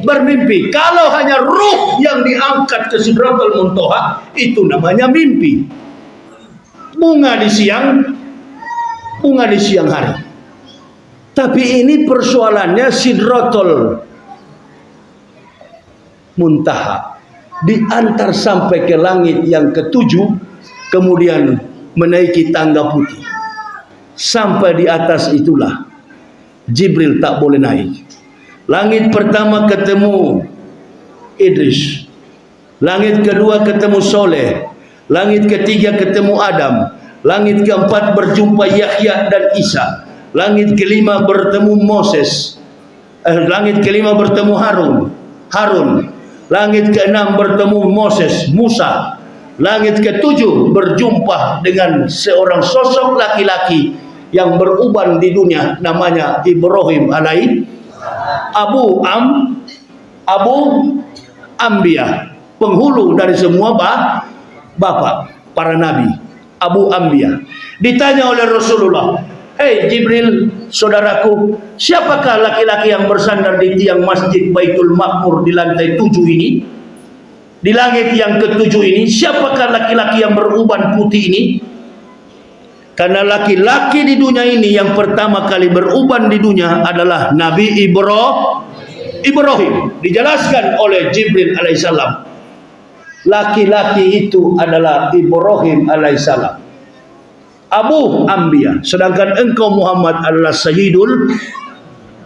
Speaker 1: bermimpi. Kalau hanya ruh yang diangkat ke Sidratul Muntaha, itu namanya mimpi. Bunga di siang hari. Tapi ini persoalannya Sidratul Muntaha, diantar sampai ke langit yang ketujuh, kemudian menaiki tangga putih. Sampai di atas itulah Jibril tak boleh naik. Langit pertama ketemu Idris, langit kedua ketemu Soleh, langit ketiga ketemu Adam, langit keempat berjumpa Yahya dan Isa, langit kelima bertemu Moses, langit kelima bertemu Harun, langit keenam bertemu Musa, langit ketujuh berjumpa dengan seorang sosok laki-laki yang beruban di dunia, namanya Ibrahim alaihi Abu Ambiyah, penghulu dari semua bapak para nabi, Abu Ambiyah. Ditanya oleh Rasulullah, "Hei Jibril, saudaraku, siapakah laki-laki yang bersandar di tiang masjid Baitul Ma'mur di lantai 7 ini? Di langit yang ketujuh ini, siapakah laki-laki yang beruban putih ini?" Karena laki-laki di dunia ini yang pertama kali beruban di dunia adalah Nabi Ibrahim. Dijelaskan oleh Jibril alaihissalam, laki-laki itu adalah Ibrahim alaihissalam, Abu Ambiyah. Sedangkan engkau Muhammad adalah Sayyidul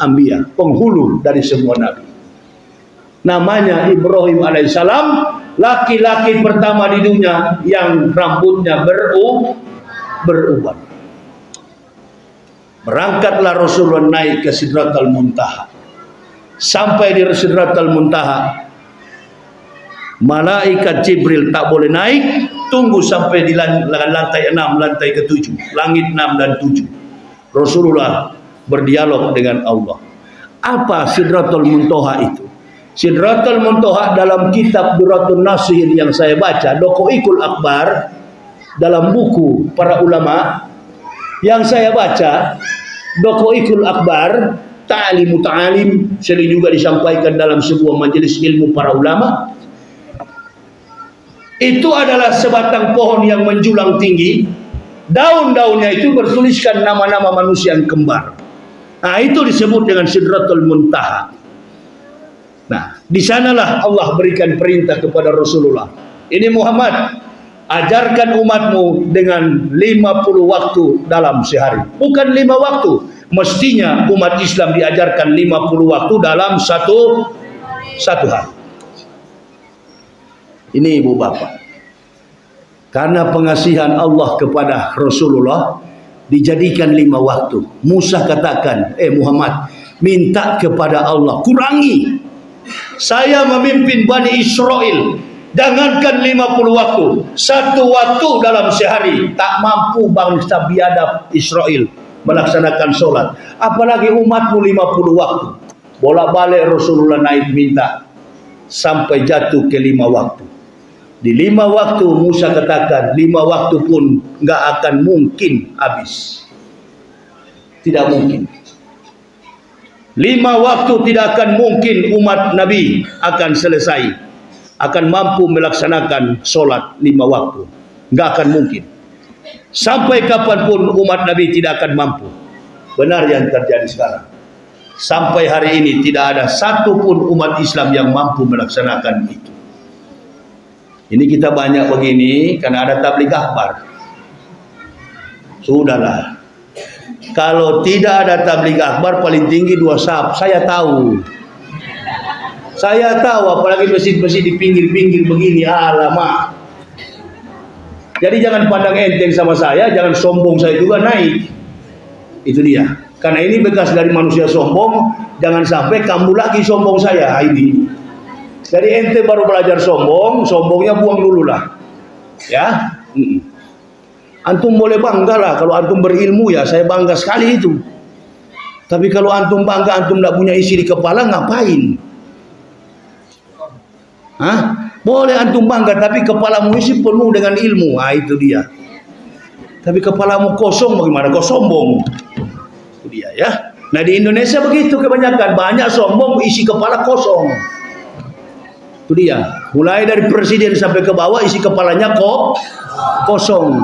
Speaker 1: Ambiyah, penghulu dari semua nabi. Namanya Ibrahim alaihissalam, laki-laki pertama di dunia yang rambutnya beruban. Berangkatlah Rasulullah naik ke Sidratul Muntaha. Sampai di Sidratul Muntaha, malaikat Jibril tak boleh naik, tunggu sampai di lantai 6, lantai ke-7, langit 6 dan 7. Rasulullah berdialog dengan Allah. Apa Sidratul Muntaha itu? Sidratul Muntaha dalam kitab Duratun Nasir yang saya baca, Dokoikul Akbar, dalam buku para ulama yang saya baca, Dokoikul Akbar, Ta'alimu Ta'alim, sering juga disampaikan dalam sebuah majelis ilmu para ulama. Itu adalah sebatang pohon yang menjulang tinggi, daun-daunnya itu bertuliskan nama-nama manusia yang kembar. Nah, itu disebut dengan Sidratul Muntaha. Nah, di sanalah Allah berikan perintah kepada Rasulullah, "Ini Muhammad, ajarkan umatmu dengan 50 waktu dalam sehari." Bukan 5 waktu. Mestinya umat Islam diajarkan 50 waktu dalam satu hari. Ini ibu bapak, karena pengasihan Allah kepada Rasulullah dijadikan 5 waktu. Musa katakan, Muhammad, minta kepada Allah, kurangi. Saya memimpin Bani Israel, jangankan 50 waktu, 1 waktu dalam sehari tak mampu bangsa biadab Israel melaksanakan sholat, apalagi umatmu 50 waktu. Bolak-balik Rasulullah naik minta sampai jatuh ke 5 waktu. Di 5 waktu Musa katakan 5 waktu pun nggak akan mungkin habis, tidak mungkin. 5 waktu tidak akan mungkin umat Nabi akan selesai, akan mampu melaksanakan sholat 5 waktu, nggak akan mungkin. Sampai kapanpun umat Nabi tidak akan mampu. Benar yang terjadi sekarang. Sampai hari ini tidak ada satupun umat Islam yang mampu melaksanakan itu. Ini kita banyak begini karena ada tabligh akbar. Sudahlah. Kalau tidak ada tabligh akbar, paling tinggi 2 saf. Saya tahu, apalagi masjid-masjid di pinggir-pinggir begini, alamak. Jadi jangan pandang enteng sama saya, jangan sombong saya juga naik. Itu dia. Karena ini bekas dari manusia sombong, jangan sampai kamu lagi sombong saya ini. Jadi ente baru belajar sombong, sombongnya buang dulu lah. Ya. Antum boleh bangga lah kalau antum berilmu, ya saya bangga sekali itu. Tapi kalau antum bangga antum tidak punya isi di kepala, ngapain? Hah? Boleh antum bangga, tapi kepalamu isi penuh dengan ilmu. Nah, itu dia. Tapi kepalamu kosong, bagaimana kau sombong? Itu dia ya. Nah, di Indonesia begitu kebanyakan, banyak sombong, isi kepala kosong. Itu dia. Mulai dari presiden sampai ke bawah, isi kepalanya kosong.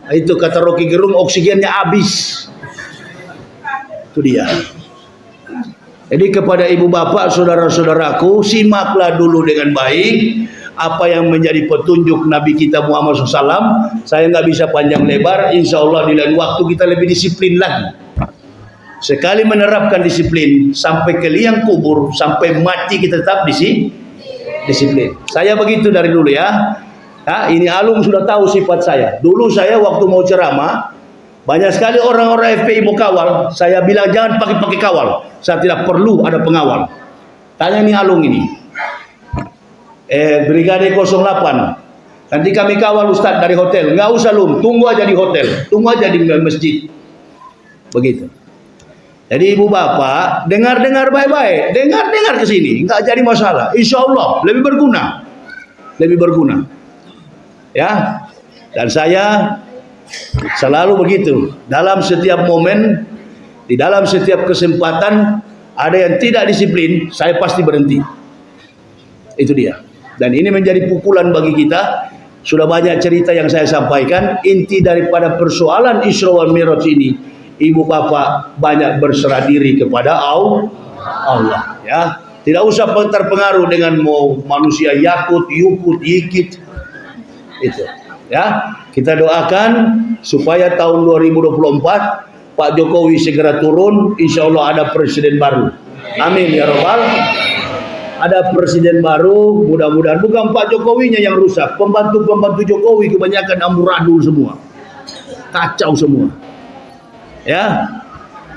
Speaker 1: Nah, itu kata Rocky Gerung, oksigennya habis. Itu dia. Jadi kepada ibu bapak, saudara-saudaraku, simaklah dulu dengan baik apa yang menjadi petunjuk Nabi kita Muhammad SAW. Saya nggak bisa panjang lebar, insya Allah di lain waktu kita lebih disiplin lagi. Sekali menerapkan disiplin, sampai ke liang kubur, sampai mati kita tetap disiplin. Saya begitu dari dulu ya. Nah, ini Alung sudah tahu sifat saya. Dulu saya waktu mau ceramah, banyak sekali orang-orang FPI mau kawal. Saya bilang jangan pakai kawal. Saya tidak perlu ada pengawal. Tanya nih Alung ini. Brigade 08. Nanti kami kawal Ustadz dari hotel. Nggak usah Lum, tunggu aja di hotel. Tunggu aja di masjid. Begitu. Jadi ibu bapak, dengar-dengar baik-baik. Dengar-dengar ke sini. Nggak jadi masalah. Insya Allah lebih berguna. Lebih berguna. Ya. Dan saya selalu begitu. Dalam setiap momen, di dalam setiap kesempatan, ada yang tidak disiplin, saya pasti berhenti. Itu dia. Dan ini menjadi pukulan bagi kita. Sudah banyak cerita yang saya sampaikan. Inti daripada persoalan Isra wal Mi'raj ini, ibu bapak banyak berserah diri kepada Allah. Ya, tidak usah terpengaruh dengan manusia yakut, yukut, yikit. Itu. Ya, kita doakan supaya tahun 2024 Pak Jokowi segera turun. Insya Allah ada presiden baru. Amin ya Rabbal. Ada presiden baru, mudah-mudahan. Bukan Pak Jokowinya yang rusak, pembantu-pembantu Jokowi kebanyakan amburadul semua, kacau semua. Ya,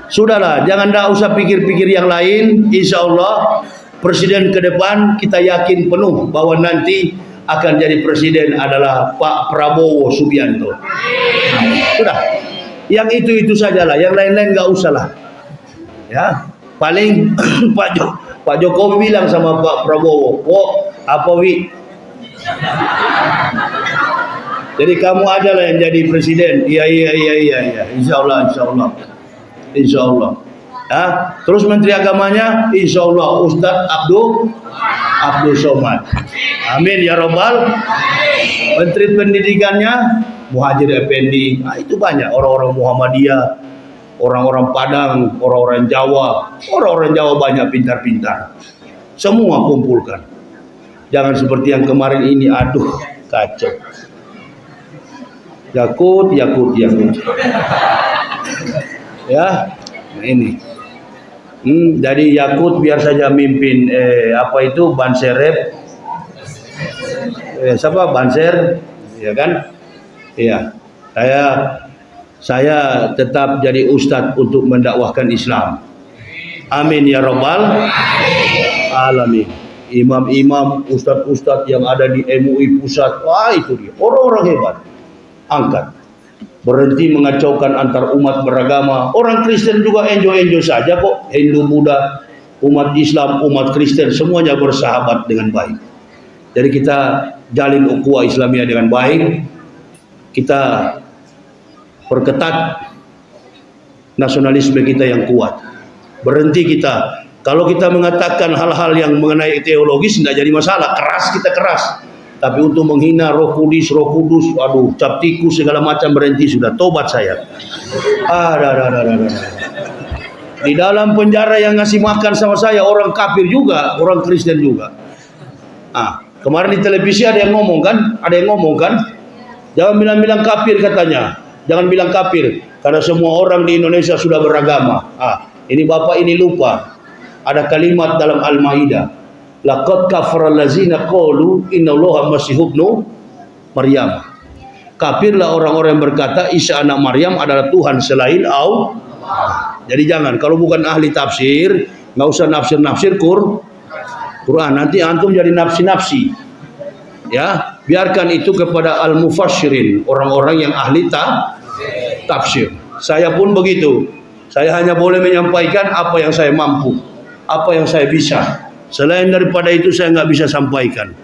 Speaker 1: sudahlah, jangan usah pikir-pikir yang lain. Insya Allah presiden ke depan kita yakin penuh bahwa nanti akan jadi presiden adalah Pak Prabowo Subianto. Sudah, yang itu sajalah, yang lain-lain nggak usah lah. Ya, paling Pak Jokowi bilang sama Pak Prabowo, apa wi? Jadi kamu aja lah yang jadi presiden. Iya. Insya Allah. Ya. Terus Menteri Agamanya, Insya Allah Ustadz Abdul Somad. Amin ya Rabbal. Menteri Pendidikannya Muhajir Effendi. Nah, itu banyak orang-orang Muhammadiyah, orang-orang Padang, orang-orang Jawa. Orang-orang Jawa banyak pintar-pintar. Semua kumpulkan. Jangan seperti yang kemarin ini, aduh kacau. Yakut. Ya, nah ini. Jadi Yakut biar saja mimpin Banserep. Siapa Banser? Ya kan? Iya. Saya tetap jadi ustadz untuk mendakwahkan Islam. Amin ya Rabbal alamin. Imam-imam, ustadz-ustadz yang ada di MUI pusat, wah itu dia, orang-orang hebat. Angkat. Berhenti mengacaukan antar umat beragama. Orang Kristen juga enjoy saja kok. Hindu, Buddha, umat Islam, umat Kristen semuanya bersahabat dengan baik. Jadi kita jalin ukhuwah Islamiyah dengan baik. Kita perketat nasionalisme kita yang kuat. Berhenti kita. Kalau kita mengatakan hal-hal yang mengenai teologis tidak jadi masalah. Kita keras. Tapi untuk menghina Roh Kudus, aduh, cap tikus segala macam berhenti sudah. Tobat saya. Di dalam penjara yang ngasih makan sama saya orang kafir juga, orang Kristen juga. Kemarin di televisi ada yang ngomong kan? Jangan bilang kafir katanya. Jangan bilang kafir karena semua orang di Indonesia sudah beragama. Ini Bapak ini lupa. Ada kalimat dalam Al-Maidah. Laqad kafara allazina qalu innallaha masihub ibnu Maryam. Kafirlah orang-orang yang berkata Isa anak Maryam adalah Tuhan selain Allah. Jadi jangan, kalau bukan ahli tafsir, nggak usah nafsir Quran. Nanti antum jadi nafsi. Ya, biarkan itu kepada al-mufassirin, orang-orang yang ahli tafsir. Saya pun begitu. Saya hanya boleh menyampaikan apa yang saya mampu, apa yang saya bisa. Selain daripada itu saya nggak bisa sampaikan.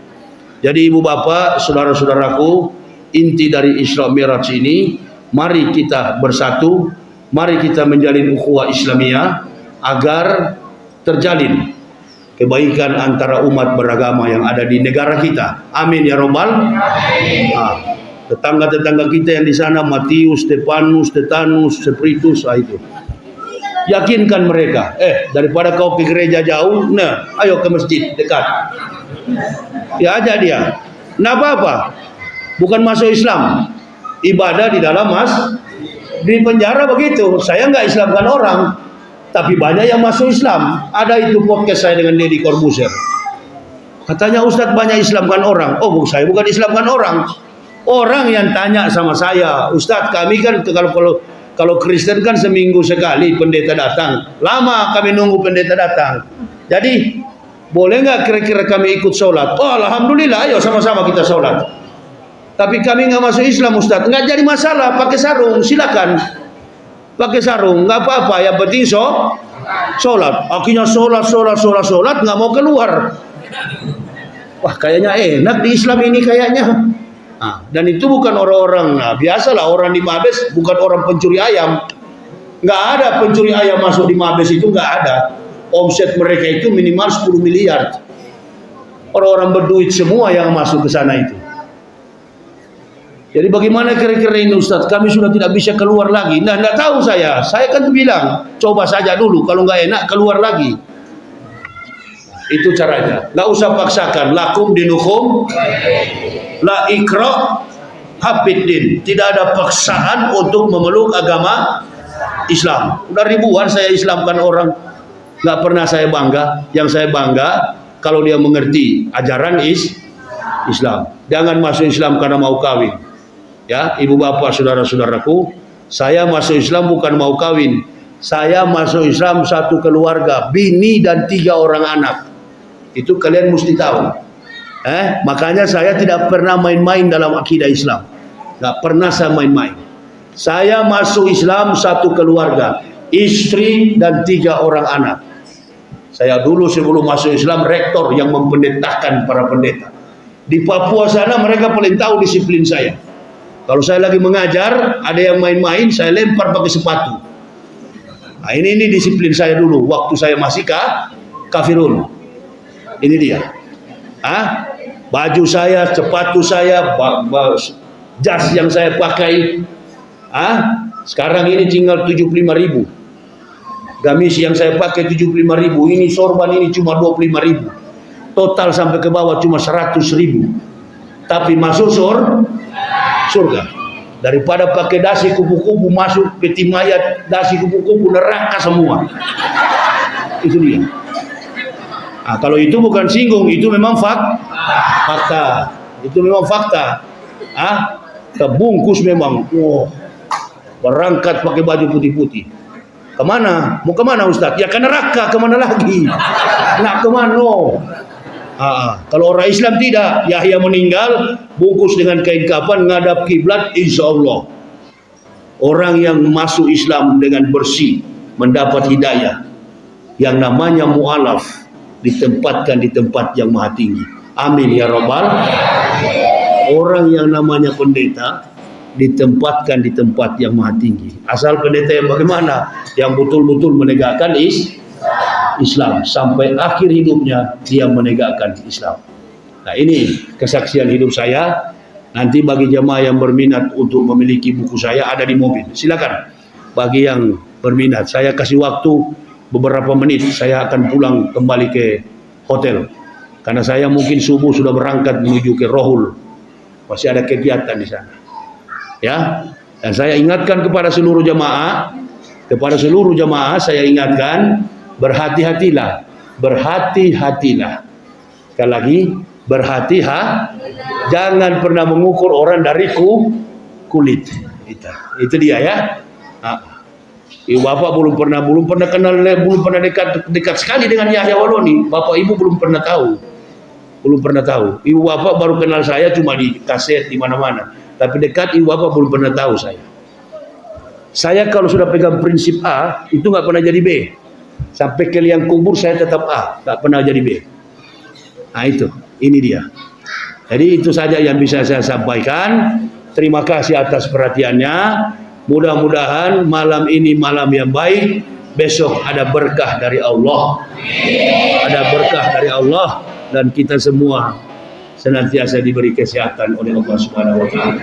Speaker 1: Jadi ibu bapak, saudara-saudaraku, inti dari Isra Mi'raj ini, mari kita bersatu, mari kita menjalin ukhuwah Islamiyah agar terjalin kebaikan antara umat beragama yang ada di negara kita. Amin ya Rabbal. Tetangga-tetangga kita yang di sana, Matius, Stefanus, Tetanus, Spiritus, itu. Yakinkan mereka, daripada kau ke gereja jauh, nah, ayo ke masjid dekat. Ya aja dia. Nah apa-apa. Bukan masuk Islam. Ibadah di dalam di penjara begitu. Saya nggak Islamkan orang, tapi banyak yang masuk Islam. Ada itu podcast saya dengan Deddy Corbuzier. Katanya Ustadz banyak Islamkan orang. Oh, saya bukan Islamkan orang. Orang yang tanya sama saya, Ustadz kami kan kalau Kristen kan seminggu sekali pendeta datang. Lama kami nunggu pendeta datang. Jadi boleh nggak kira-kira kami ikut sholat? Oh alhamdulillah, ayo sama-sama kita sholat. Tapi kami nggak masuk Islam Ustadz. Nggak jadi masalah, pakai sarung silakan. Pakai sarung nggak apa-apa. Yang penting sholat. Akhirnya sholat nggak mau keluar. Wah kayaknya enak di Islam ini kayaknya. Nah, dan itu bukan orang-orang, nah biasalah orang di Mabes bukan orang pencuri ayam. Nggak ada pencuri ayam masuk di Mabes itu, nggak ada. Omset mereka itu minimal 10 miliar. Orang-orang berduit semua yang masuk ke sana itu. Jadi bagaimana kira-kira ini Ustaz? Kami sudah tidak bisa keluar lagi. Nah, nggak tahu saya. Saya kan bilang, coba saja dulu. Kalau nggak enak, keluar lagi. Itu caranya. Nggak usah paksakan. Lakum dinukum la ikra hafiddin. Tidak ada paksaan untuk memeluk agama Islam. Udah ribuan saya Islamkan orang. Nggak pernah saya bangga. Yang saya bangga kalau dia mengerti ajaran Islam. Jangan masuk Islam karena mau kawin. Ya, ibu bapak saudara-saudaraku, saya masuk Islam bukan mau kawin. Saya masuk Islam satu keluarga, bini dan 3 orang anak. Itu kalian mesti tahu. Makanya saya tidak pernah main-main dalam akidah Islam. Nggak pernah saya main-main. Saya masuk Islam satu keluarga, istri dan 3 orang anak. Saya dulu sebelum masuk Islam rektor yang mempendetakan para pendeta. Di Papua sana mereka paling tahu disiplin saya. Kalau saya lagi mengajar, ada yang main-main, saya lempar pakai sepatu. Nah, ini disiplin saya dulu waktu saya masih kafirun. Ini dia. Baju saya, sepatu saya, jas yang saya pakai. Sekarang ini tinggal 75.000. Gamis yang saya pakai 75.000. Ini sorban ini cuma 25.000. Total sampai ke bawah cuma 100.000. Tapi masuk surga. Daripada pakai dasi kupu-kupu masuk peti mayat, dasi kupu-kupu neraka semua. Itu dia. Kalau itu bukan singgung, itu memang fakta. Itu memang fakta. Terbungkus memang. Berangkat pakai baju putih-putih. Kemana? Mau kemana Ustaz? Ya ke neraka, kemana lagi? Nak kemana? Kalau orang Islam tidak, Yahya meninggal bungkus dengan kain kafan ngadap kiblat, insya Allah orang yang masuk Islam dengan bersih mendapat hidayah. Yang namanya mu'alaf ditempatkan di tempat yang maha tinggi. Amin ya rabbal. Orang yang namanya pendeta ditempatkan di tempat yang maha tinggi. Asal pendeta yang bagaimana? Yang betul-betul menegakkan Islam sampai akhir hidupnya dia menegakkan Islam. Nah ini kesaksian hidup saya. Nanti bagi jemaah yang berminat untuk memiliki buku saya ada di mobil. Silakan. Bagi yang berminat, saya kasih waktu beberapa menit. Saya akan pulang kembali ke hotel. Karena saya mungkin subuh sudah berangkat menuju ke Rohul. Masih ada kegiatan di sana. Ya. Dan saya ingatkan kepada seluruh jemaah, saya ingatkan, berhati-hatilah. Sekali lagi, jangan pernah mengukur orang dari kulit. Itu dia ya. Ibu bapak belum pernah kenal, belum pernah dekat sekali dengan Yahya Waloni. Bapak ibu belum pernah tahu. Ibu bapak baru kenal saya cuma di kaset di mana-mana. Tapi dekat ibu bapak belum pernah tahu saya. Saya kalau sudah pegang prinsip A, itu nggak pernah jadi B. Sampai ke liang kubur saya tetap A, nggak pernah jadi B. Nah itu, ini dia. Jadi itu saja yang bisa saya sampaikan. Terima kasih atas perhatiannya. Mudah-mudahan malam ini malam yang baik. Besok ada berkah dari Allah. Dan kita semua senantiasa diberi kesehatan oleh Allah Subhanahu wa taala.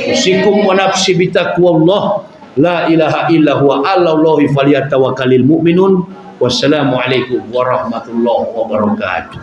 Speaker 1: Usikum wa nafsi bitaqwallah. La ilaha illa huwa 'alallahi falyatawakkalul mu'minun. Wassalamualaikum warahmatullahi wabarakatuh.